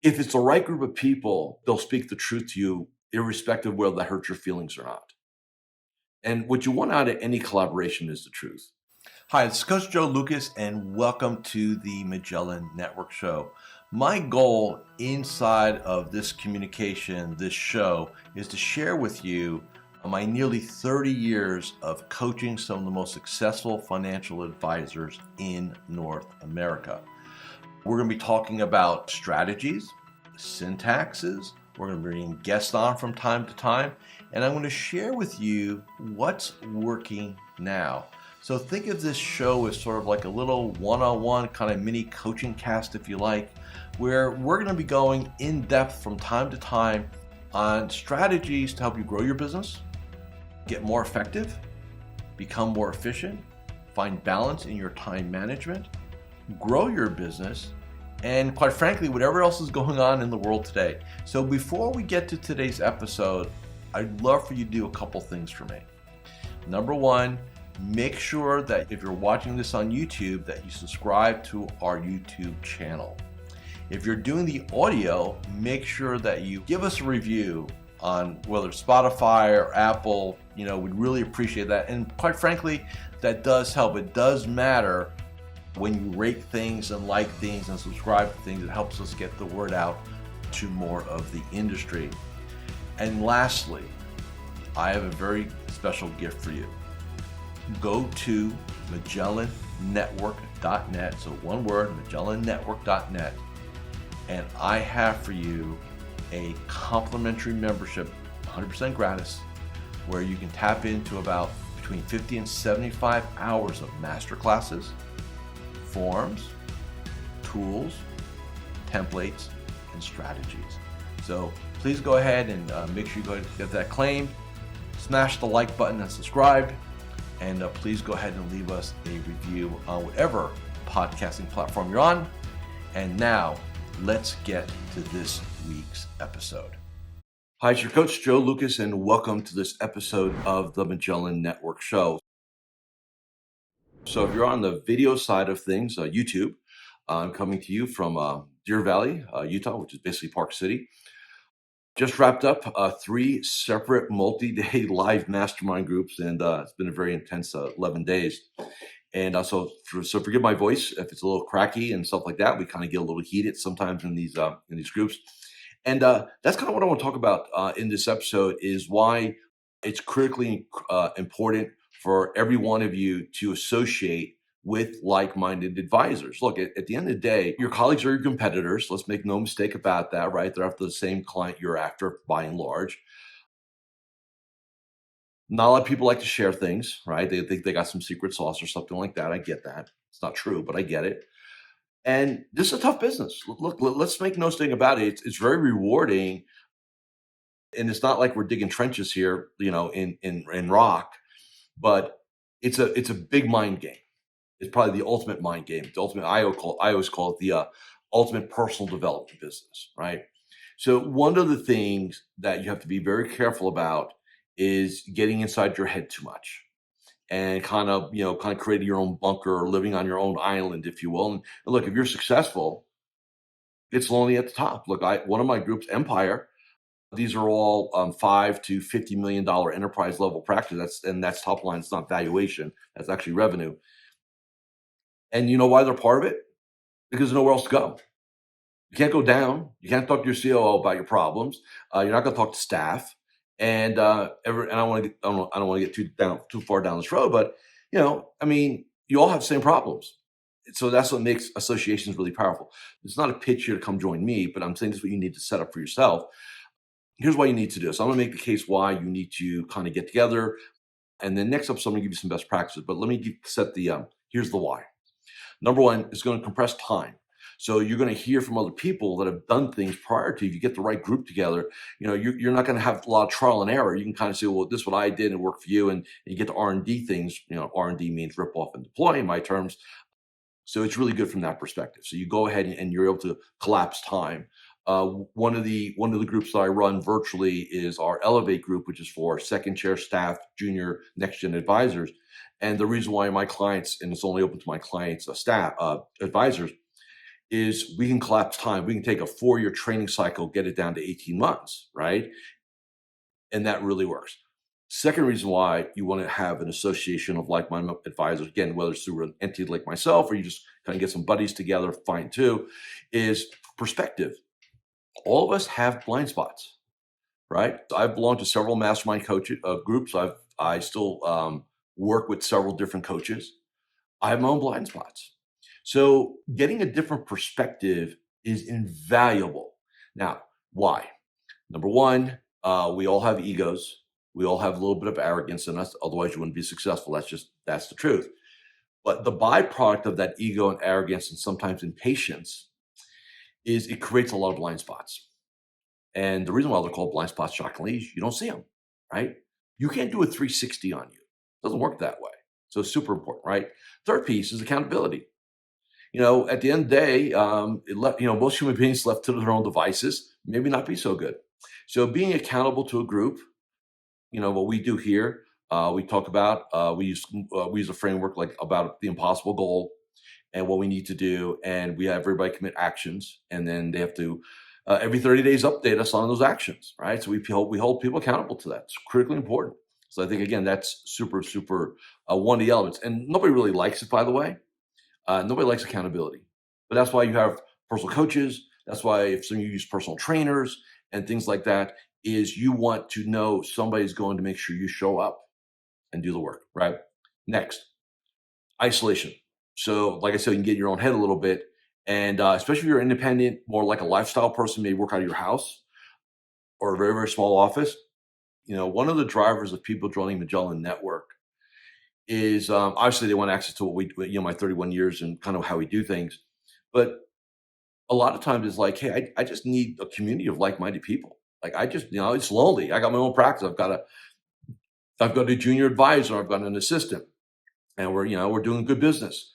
If it's the right group of people, they'll speak the truth to you, irrespective of whether that hurts your feelings or not. And what you want out of any collaboration is the truth. Hi, it's Coach Joe Lucas, and welcome to the Magellan Network Show. My goal inside of this communication, this show, is to share with you my nearly 30 years of coaching some of the most successful financial advisors in North America. We're going to be talking about strategies, syntaxes. We're going to bring guests on from time to time, and I'm going to share with you what's working now. So think of this show as sort of like a little one-on-one kind of mini coaching cast, if you like, where we're going to be going in depth from time to time on strategies to help you grow your business, get more effective, become more efficient, find balance in your time management, grow your business, and quite frankly, whatever else is going on in the world today. So before we get to today's episode, I'd love for you to do a couple things for me. Number one, make sure that if you're watching this on YouTube, that you subscribe to our YouTube channel. If you're doing the audio, make sure that you give us a review on whether it's Spotify or Apple. We'd really appreciate that. And quite frankly, that does help. It does matter when you rate things and like things and subscribe to things. It helps us get the word out to more of the industry. And lastly, I have a very special gift for you. Go to MagellanNetwork.net, so one word, MagellanNetwork.net, and I have for you a complimentary membership, 100% gratis, where you can tap into about between 50 and 75 hours of masterclasses, forms, tools, templates, and strategies. So please go ahead and make sure you go ahead and get that claimed. Smash the like button and subscribe. And please go ahead and leave us a review on whatever podcasting platform you're on. And now, let's get to this week's episode. Hi, it's your coach, Joe Lucas, and welcome to this episode of the Magellan Network Show. So if you're on the video side of things, YouTube, I'm coming to you from Deer Valley, Utah, which is basically Park City. Just wrapped up 3 separate multi-day live mastermind groups, and it's been a very intense 11 days. And so forgive my voice if it's a little cracky and stuff like that. We kind of get a little heated sometimes in these groups. And that's kind of what I want to talk about in this episode, is why it's critically important for every one of you to associate with like-minded advisors. Look, at the end of the day, your colleagues are your competitors. Let's make no mistake about that, right? They're after the same client you're after, by and large. Not a lot of people like to share things, right? They think they got some secret sauce or something like that. I get that. It's not true, but I get it. And this is a tough business. Look, let's make no mistake about it. It's very rewarding. And it's not like we're digging trenches here, in rock, but it's a big mind game. It's probably the ultimate mind game. The ultimate, I always call it the ultimate personal development business, right? So one of the things that you have to be very careful about is getting inside your head too much, and kind of creating your own bunker, or living on your own island, if you will. And look, if you're successful, it's lonely at the top. Look, one of my groups, Empire, these are all $5 to $50 million enterprise level practice. That's top line. It's not valuation. That's actually revenue. And you know why they're part of it? Because there's nowhere else to go. You can't go down. You can't talk to your COO about your problems. You're not going to talk to staff. And I don't want to get too far down this road, but you all have the same problems. So that's what makes associations really powerful. It's not a pitch here to come join me, but I'm saying this is what you need to set up for yourself. Here's what you need to do. So I'm going to make the case why you need to kind of get together. And then next episode, I'm going to give you some best practices. But let me set here's the why. Number one is going to compress time. So you're going to hear from other people that have done things prior to you. If you get the right group together, you're not going to have a lot of trial and error. You can kind of say, well, this is what I did and it worked for you. And you get to R&D things. R&D means rip off and deploy in my terms. So it's really good from that perspective. So you go ahead and you're able to collapse time. One of the groups that I run virtually is our Elevate group, which is for second chair staff, junior, next gen advisors. And the reason why my clients, and it's only open to my clients, staff, advisors, is we can collapse time. We can take a 4-year training cycle, get it down to 18 months, right? And that really works. Second reason why you want to have an association of like-minded advisors, again, whether it's through an entity like myself or you just kind of get some buddies together, fine too, is perspective. All of us have blind spots, right? I've belonged to several mastermind coach groups. I still work with several different coaches. I have my own blind spots. So getting a different perspective is invaluable. Now, why? Number one, we all have egos. We all have a little bit of arrogance in us. Otherwise, you wouldn't be successful. That's the truth. But the byproduct of that ego and arrogance and sometimes impatience is it creates a lot of blind spots. And the reason why they're called blind spots, shockingly, is you don't see them, right? You can't do a 360 on you. It doesn't work that way. So it's super important, right? Third piece is accountability. At the end of the day, most human beings left to their own devices, maybe not be so good. So being accountable to a group, what we do here, we talk about, we use a framework like about the impossible goal and what we need to do. And we have everybody commit actions, and then they have to every 30 days update us on those actions, right? So we hold people accountable to that. It's critically important. So I think, again, that's super, super one of the elements. And nobody really likes it, by the way. Nobody likes accountability. But that's why you have personal coaches. That's why if some of you use personal trainers and things like that, is you want to know somebody's going to make sure you show up and do the work, right? Next, isolation. So like I said, you can get in your own head a little bit. And especially if you're independent, more like a lifestyle person, maybe work out of your house or a very, very small office. One of the drivers of people joining Magellan Network is obviously they want access to what my 31 years and kind of how we do things. But a lot of times it's like, hey, I just need a community of like-minded people. Like I just, it's lonely. I got my own practice. I've got a junior advisor. I've got an assistant, and we're doing good business.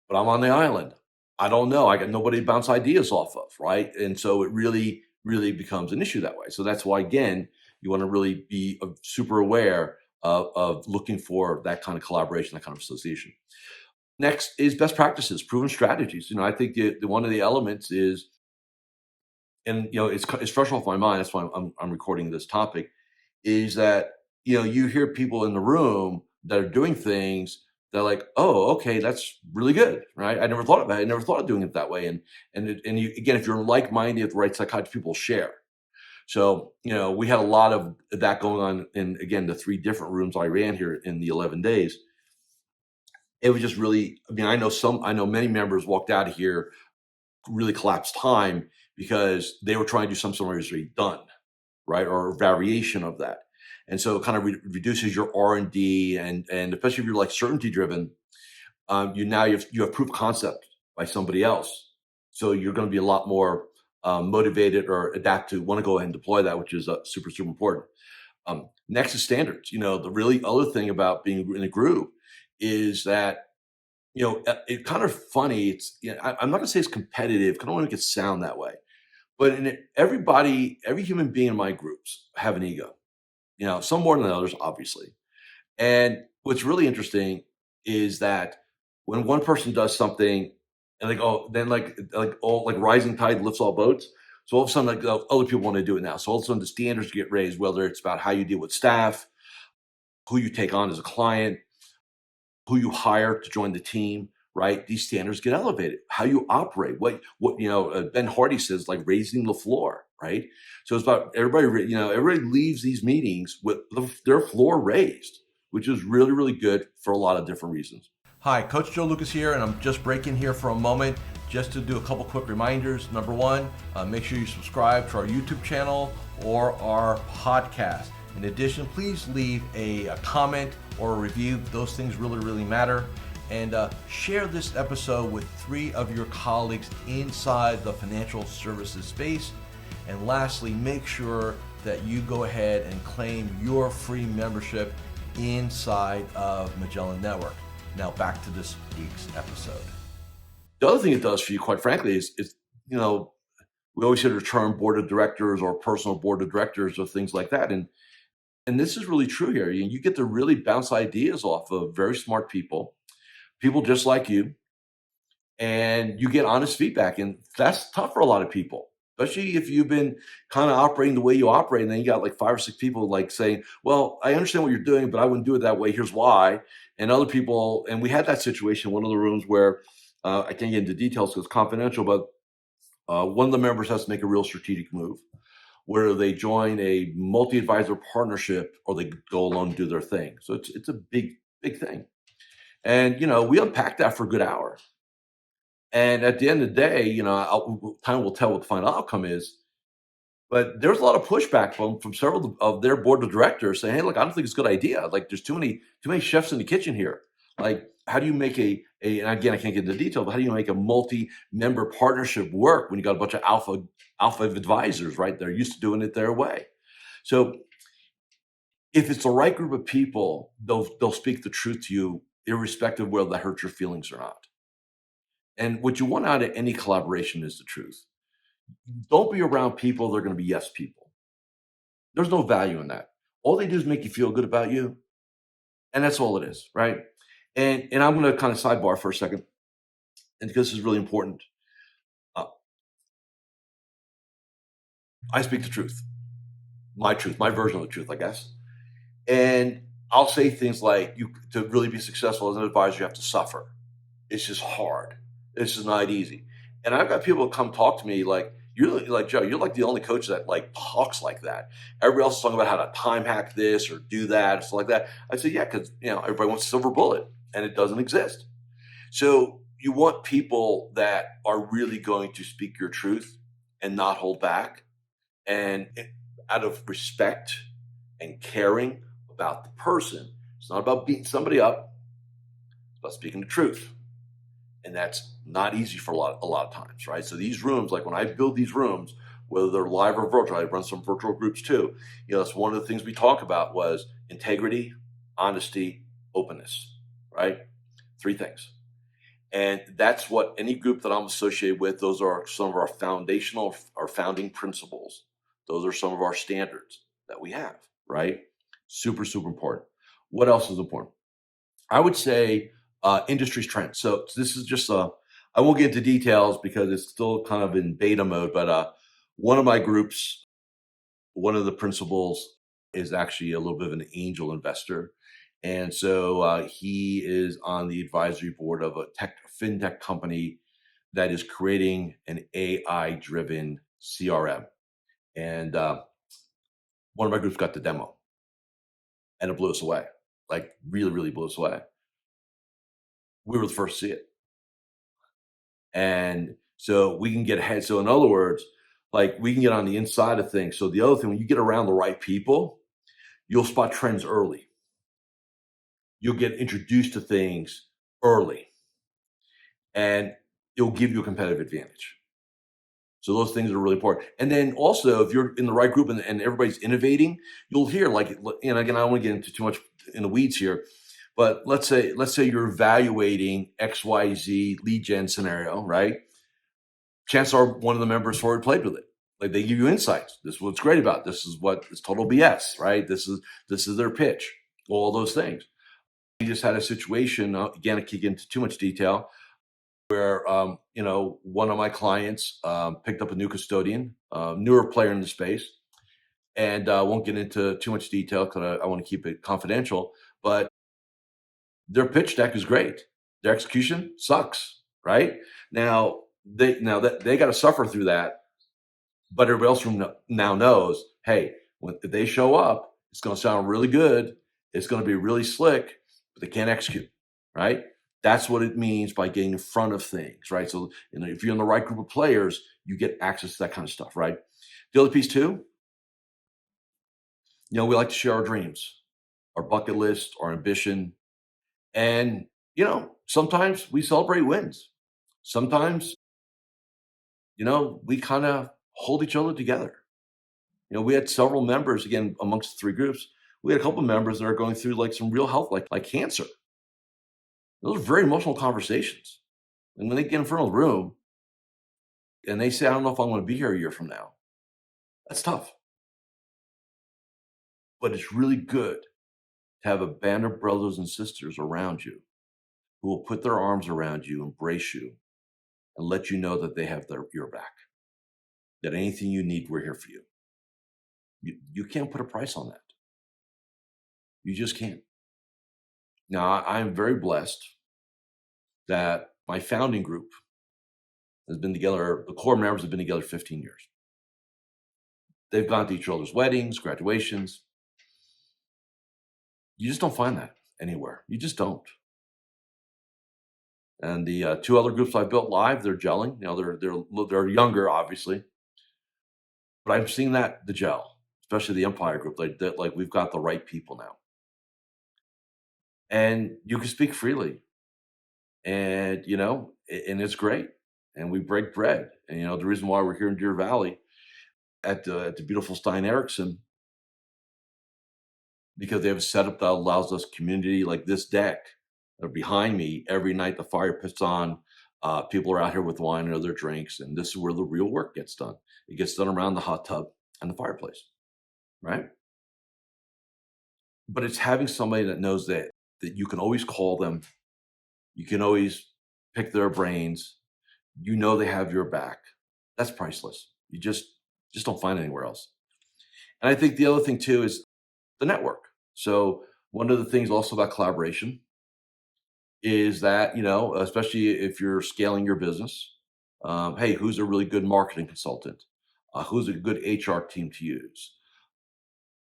But I'm on the island. I don't know. I got nobody to bounce ideas off of, right? And so it really, really becomes an issue that way. So that's why, again, you want to really be super aware of looking for that kind of collaboration, that kind of association. Next is best practices, proven strategies. I think one of the elements is, and it's fresh off my mind. That's why I'm recording this topic. Is that you hear people in the room that are doing things that are like, oh, okay, that's really good, right? I never thought about it. I never thought of doing it that way. And you, again, if you're like-minded, the right psychology, people share. So we had a lot of that going on in, again, the 3 different rooms I ran here in the 11 days. It was just really, I know many members walked out of here really collapsed time because they were trying to do something already done, right? Or a variation of that. And so it kind of reduces your R&D and especially if you're like certainty driven, you have proof of concept by somebody else. So you're going to be a lot more motivated or adapt to want to go ahead and deploy that, which is super, super important. Next is standards. The really other thing about being in a group is that, it's kind of funny. It's, I'm not going to say it's competitive because I don't want to make it sound that way. But every human being in my groups have an ego, some more than others, obviously. And what's really interesting is that when one person does something and then like rising tide lifts all boats. So all of a sudden, other people want to do it now. So all of a sudden the standards get raised, whether it's about how you deal with staff, who you take on as a client, who you hire to join the team, right? These standards get elevated. How you operate, what Ben Hardy says, like raising the floor, right? So it's about everybody. Everybody leaves these meetings with their floor raised, which is really, really good for a lot of different reasons. Hi, Coach Joe Lukacs here, and I'm just breaking here for a moment just to do a couple quick reminders. Number one, make sure you subscribe to our YouTube channel or our podcast. In addition, please leave a comment or a review. Those things really, really matter. And share this episode with 3 of your colleagues inside the financial services space. And lastly, make sure that you go ahead and claim your free membership inside of Magellan Network. Now back to this week's episode. The other thing it does for you, quite frankly, is we always hear the term board of directors or personal board of directors or things like that. And this is really true here. You get to really bounce ideas off of very smart people just like you. and you get honest feedback, and that's tough for a lot of people, especially if you've been kind of operating the way you operate, and then you got like 5 or 6 people like saying, well, I understand what you're doing, but I wouldn't do it that way, here's why. And other people, and we had that situation in one of the rooms where I can't get into details because it's confidential, but one of the members has to make a real strategic move where they join a multi-advisor partnership or they go alone and do their thing. So it's a big thing. And we unpacked that for a good hour. And at the end of the day, time will tell what the final outcome is. But there's a lot of pushback from several of their board of directors saying, "Hey, look, I don't think it's a good idea. Like, there's too many chefs in the kitchen here. Like, how do you make and again, I can't get into detail, but how do you make a multi-member partnership work when you got a bunch of alpha advisors, right? They're used to doing it their way. So if it's the right group of people, they'll speak the truth to you, irrespective of whether that hurts your feelings or not. And what you want out of any collaboration is the truth. Don't be around people that are going to be yes people. There's no value in that. All they do is make you feel good about you, and that's all it is, right? And I'm going to kind of sidebar for a second, and because this is really important. Uh, I speak the truth, my version of the truth, I guess. And I'll say things like, "You to really be successful as an advisor, you have to suffer. It's just hard. It's just not easy." And I've got people come talk to me like, like Joe, you're like the only coach that like talks like that. Everybody else is talking about how to time hack this or do that, stuff like that. I say, yeah, because everybody wants a silver bullet and it doesn't exist. So you want people that are really going to speak your truth and not hold back, and out of respect and caring about the person. It's not about beating somebody up. It's about speaking the truth. And that's not easy for a lot of times, right? So these rooms, like when I build these rooms, whether they're live or virtual, I run some virtual groups too. That's one of the things we talk about was integrity, honesty, openness, right? 3 things. And that's what any group that I'm associated with, those are some of our founding principles. Those are some of our standards that we have, right? Super, super important. What else is important? I would say industry's trends. So this is just I won't get into details because it's still kind of in beta mode, but one of my groups, one of the principals is actually a little bit of an angel investor. And so he is on the advisory board of a fintech company that is creating an AI driven CRM. And one of my groups got the demo and it blew us away. Like really, really blew us away. We were the first to see it. And so we can get ahead. So in other words, like we can get on the inside of things. So the other thing, when you get around the right people, you'll spot trends early. You'll get introduced to things early, and it'll give you a competitive advantage. So those things are really important. And then also, if you're in the right group and everybody's innovating, you'll hear like, and again, I don't want to get into too much in the weeds here, but let's say you're evaluating XYZ lead gen scenario, right? Chances are one of the members already played with it. Like they give you insights. This is what's great about it. This is what is total BS, right? This is their pitch. All those things. We just had a situation. Again, I can't get into too much detail. Where one of my clients picked up a new custodian, newer player in the space, and won't get into too much detail because I want to keep it confidential. But their pitch deck is great. Their execution sucks. Right now, they got to suffer through that. But everybody else from now knows, hey, if they show up, it's going to sound really good. It's going to be really slick, but they can't execute. Right. That's what it means by getting in front of things, right? So, if you're in the right group of players, you get access to that kind of stuff, right? The other piece too, we like to share our dreams, our bucket list, our ambition, and sometimes we celebrate wins. Sometimes, we kind of hold each other together. We had several members again amongst the 3 groups. We had a couple of members that are going through like some real health, like cancer. Those are very emotional conversations. And when they get in front of the room and they say, I don't know if I'm going to be here a year from now, that's tough. But it's really good to have a band of brothers and sisters around you who will put their arms around you, embrace you, and let you know that they have your back. That anything you need, we're here for you. You can't put a price on that. You just can't. Now, I'm very blessed that my founding group has been together, the core members have been together 15 years. They've gone to each other's weddings, graduations. You just don't find that anywhere. You just don't. And the two other groups I built live, they're gelling. They're younger, obviously, but I'm seeing the gel, especially the Empire group. Like we've got the right people now, and you can speak freely, and and it's great. And we break bread. And the reason why we're here in Deer Valley at the beautiful Stein Erickson, because they have a setup that allows us community like this deck behind me. Every night the fire pits on. People are out here with wine and other drinks, and this is where the real work gets done. It gets done around the hot tub and the fireplace, right? But it's having somebody that knows that you can always call them, you can always pick their brains, they have your back. That's priceless. You just don't find it anywhere else. And I think the other thing too is the network. So one of the things also about collaboration is that, especially if you're scaling your business, hey, who's a really good marketing consultant? Who's a good HR team to use?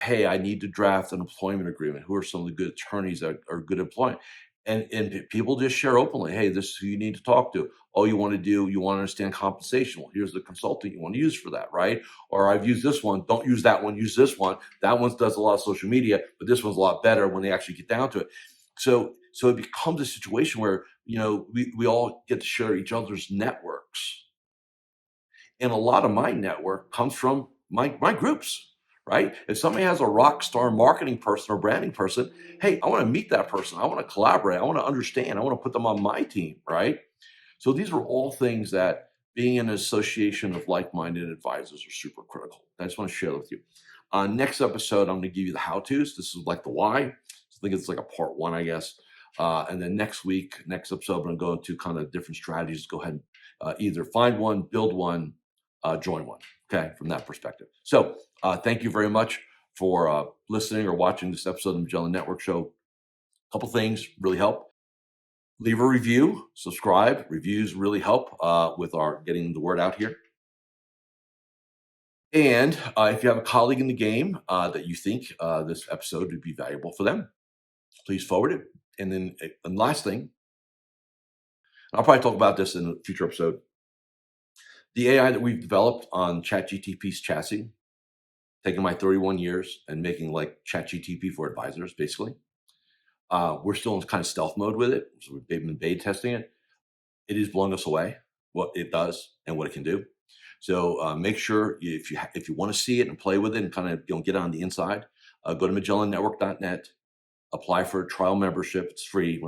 Hey, I need to draft an employment agreement. Who are some of the good attorneys that are good employment? And people just share openly, hey, this is who you need to talk to. Oh, you want to understand compensation. Well, here's the consultant you want to use for that, right? Or I've used this one. Don't use that one. Use this one. That one does a lot of social media, but this one's a lot better when they actually get down to it. So it becomes a situation where, we all get to share each other's networks. And a lot of my network comes from my groups, right? If somebody has a rock star marketing person or branding person, hey, I want to meet that person. I want to collaborate. I want to understand. I want to put them on my team, right? So these are all things that being in an association of like-minded advisors are super critical. I just want to share with you. Next episode, I'm going to give you the how-tos. This is like the why. I think it's like a part one, I guess. And then next episode, I'm going to go into kind of different strategies. Go ahead and either find one, build one, join one. Okay, from that perspective. So thank you very much for listening or watching this episode of the Magellan Network Show. A couple things really help. Leave a review, subscribe. Reviews really help with our getting the word out here. And if you have a colleague in the game that you think this episode would be valuable for them, please forward it. And then last thing, I'll probably talk about this in a future episode. The AI that we've developed on ChatGPT's chassis, taking my 31 years and making like ChatGPT for advisors, basically. We're still in kind of stealth mode with it. So we've been beta testing it. It is blowing us away, what it does and what it can do. So make sure if you want to see it and play with it and kind of get on the inside, go to MagellanNetwork.net. Apply for a trial membership. It's free.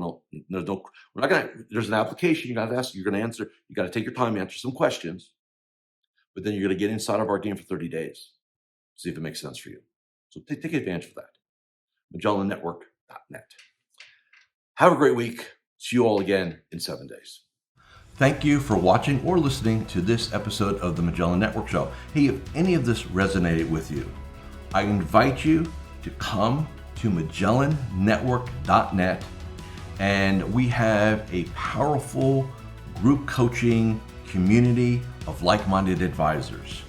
There's an application you got to ask. You're going to answer. You got to take your time, answer some questions, but then you're going to get inside of our game for 30 days. See if it makes sense for you. So take advantage of that. MagellanNetwork.net. Have a great week. See you all again in 7 days. Thank you for watching or listening to this episode of the Magellan Network Show. Hey, if any of this resonated with you, I invite you to come to MagellanNetwork.net, and we have a powerful group coaching community of like-minded advisors.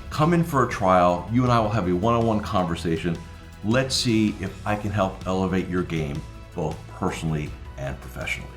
Come in for a trial. You and I will have a one-on-one conversation. Let's see if I can help elevate your game, both personally and professionally.